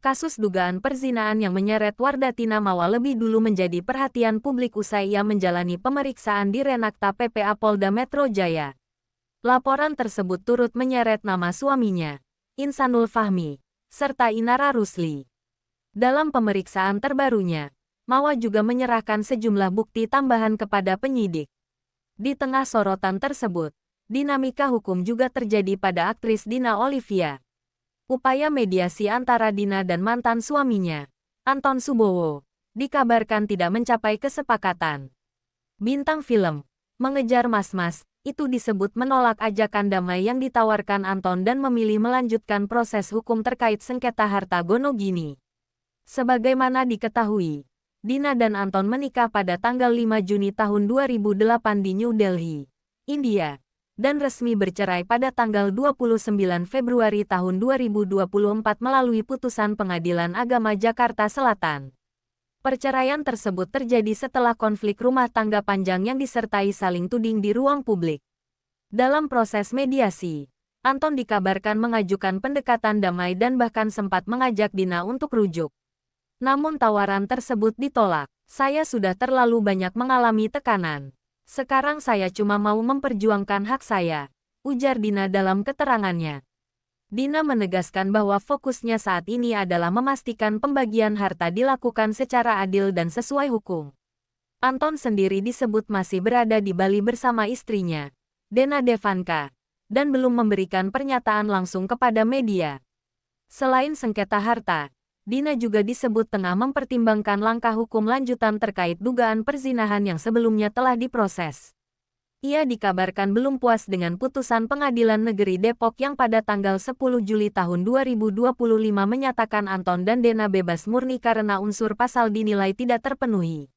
Kasus dugaan perzinahan yang menyeret Wardatina Mawa lebih dulu menjadi perhatian publik usai ia menjalani pemeriksaan di Renakta PPA Polda Metro Jaya. Laporan tersebut turut menyeret nama suaminya, Insanul Fahmi, serta Inara Rusli. Dalam pemeriksaan terbarunya, Mawa juga menyerahkan sejumlah bukti tambahan kepada penyidik. Di tengah sorotan tersebut, dinamika hukum juga terjadi pada aktris Dina Olivia. Upaya mediasi antara Dina dan mantan suaminya, Anton Subowo, dikabarkan tidak mencapai kesepakatan. Bintang film, Mengejar Mas-Mas, itu disebut menolak ajakan damai yang ditawarkan Anton dan memilih melanjutkan proses hukum terkait sengketa harta Gonogini. Sebagaimana diketahui, Dina dan Anton menikah pada tanggal 5 Juni tahun 2008 di New Delhi, India, dan resmi bercerai pada tanggal 29 Februari tahun 2024 melalui putusan Pengadilan Agama Jakarta Selatan. Perceraian tersebut terjadi setelah konflik rumah tangga panjang yang disertai saling tuding di ruang publik. Dalam proses mediasi, Anton dikabarkan mengajukan pendekatan damai dan bahkan sempat mengajak Dina untuk rujuk. Namun tawaran tersebut ditolak. "Saya sudah terlalu banyak mengalami tekanan. Sekarang saya cuma mau memperjuangkan hak saya," ujar Dina dalam keterangannya. Dina menegaskan bahwa fokusnya saat ini adalah memastikan pembagian harta dilakukan secara adil dan sesuai hukum. Anton sendiri disebut masih berada di Bali bersama istrinya, Dena Devanka, dan belum memberikan pernyataan langsung kepada media. Selain sengketa harta, Dina juga disebut tengah mempertimbangkan langkah hukum lanjutan terkait dugaan perzinahan yang sebelumnya telah diproses. Ia dikabarkan belum puas dengan putusan Pengadilan Negeri Depok yang pada tanggal 10 Juli tahun 2025 menyatakan Anton dan Dena bebas murni karena unsur pasal dinilai tidak terpenuhi.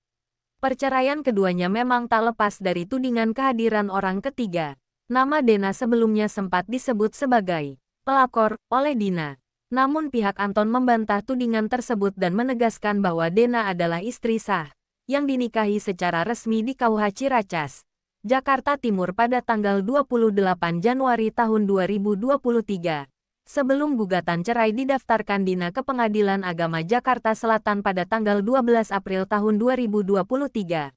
Perceraian keduanya memang tak lepas dari tudingan kehadiran orang ketiga. Nama Dena sebelumnya sempat disebut sebagai pelakor oleh Dina. Namun pihak Anton membantah tudingan tersebut dan menegaskan bahwa Dena adalah istri sah, yang dinikahi secara resmi di KUH Ciracas, Jakarta Timur pada tanggal 28 Januari tahun 2023. Sebelum gugatan cerai didaftarkan Dina ke Pengadilan Agama Jakarta Selatan pada tanggal 12 April tahun 2023.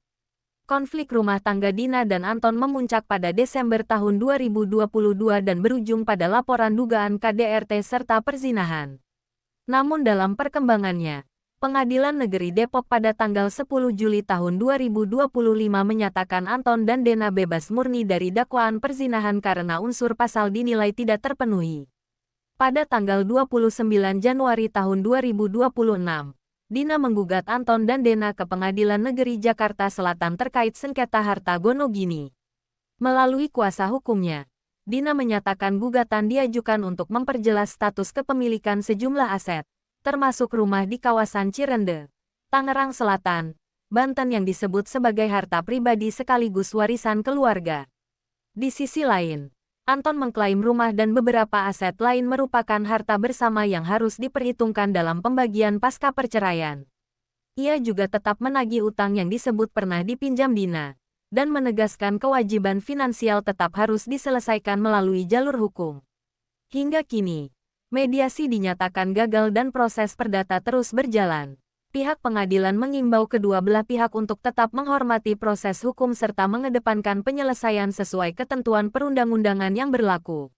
Konflik rumah tangga Dina dan Anton memuncak pada Desember tahun 2022 dan berujung pada laporan dugaan KDRT serta perzinahan. Namun dalam perkembangannya, Pengadilan Negeri Depok pada tanggal 10 Juli tahun 2025 menyatakan Anton dan Dena bebas murni dari dakwaan perzinahan karena unsur pasal dinilai tidak terpenuhi. Pada tanggal 29 Januari tahun 2026, Dina menggugat Anton dan Dena ke Pengadilan Negeri Jakarta Selatan terkait sengketa harta Gonogini. Melalui kuasa hukumnya, Dina menyatakan gugatan diajukan untuk memperjelas status kepemilikan sejumlah aset, termasuk rumah di kawasan Cirende, Tangerang Selatan, Banten yang disebut sebagai harta pribadi sekaligus warisan keluarga. Di sisi lain, Anton mengklaim rumah dan beberapa aset lain merupakan harta bersama yang harus diperhitungkan dalam pembagian pasca perceraian. Ia juga tetap menagih utang yang disebut pernah dipinjam Dina, dan menegaskan kewajiban finansial tetap harus diselesaikan melalui jalur hukum. Hingga kini, mediasi dinyatakan gagal dan proses perdata terus berjalan. Pihak pengadilan mengimbau kedua belah pihak untuk tetap menghormati proses hukum serta mengedepankan penyelesaian sesuai ketentuan perundang-undangan yang berlaku.